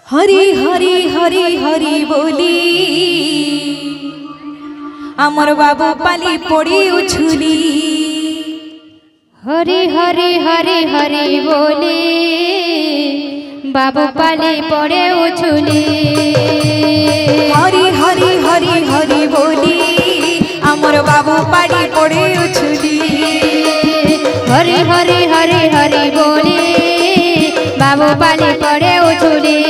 हरि हरि हरि हरि बोली आमर बाबू पाली पड़ी उछुली। हरि हरि हरि हरि बोली बाबू पाली पड़े उछुली। हरि हरि हरि हरि बोली आमर बाबू पाली पड़ी उछुली। हरि हरि हरि हरि बोली बाबू पाली पड़े उछुली।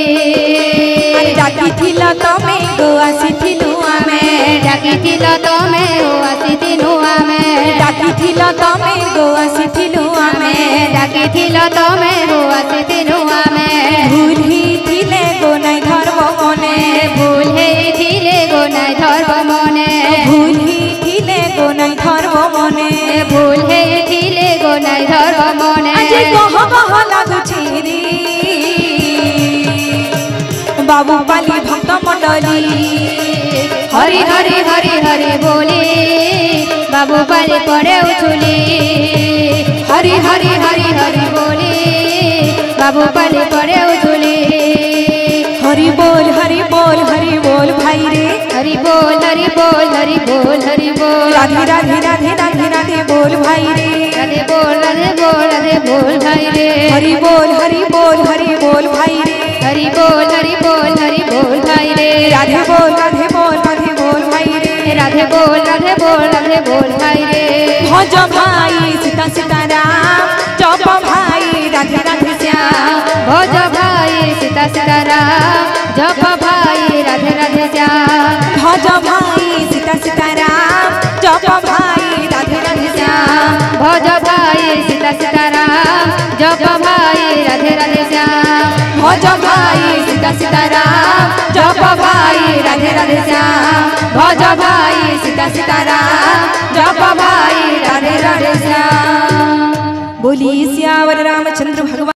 डाकिथिल तमे गो आसीथिलु आमे, डाकिथिल तमे गो आसीथिलु आमे, डाकिथिल तमे गो आसीथिलु आमे, डाकिथिल तमे गो आसीथिलु आमे। भूल ही थिले गो नाई धर्म मने, भूल हेइथिले गो नाई धर्म मने, भूल ही थिले गो नाई धर्म मने, भूल हेइथिले गो नाई धर्म मने। आज कह कह लागुछि रे बाबू पाली भक्त मंडली। हरि हरि हरि हरि बोली बाबू पाली पड़े उछुली। हरि हरि हरि हरि बोली बाबू पाली पड़े उछुली। हरि बोल हरि बोल भाई रे, हरि बोल हरि बोल हरि बोल हरि बोल। राधे राधे राधे राधे राधे बोल भाई रे, राधे बोल राधे बोल राधे बोल भाई रे। हरि बोल हरि बोल भाई रे, हरि बोल हरि बोल भाई रे। राधे बोल भाई रे, राधे बोल राधे बोल भाई रे। भज भाई सीता सीताराम, जप भाई राधे राधे श्याम, भज भाई सीता सीताराम, जप भाई राधे राधे श्याम। भज भाई सीता सीताराम, जप भाई राधे राधे श्याम, भज भाई सीता सीताराम, जप भाई राधे राधे श्याम। भज भाई सीता सीताराम, जप भाई राधे राधे श्याम, भज भाई सीता सीताराम, जप भाई राधे राधे श्याम। बोली सियावर रामचंद्र भगवान।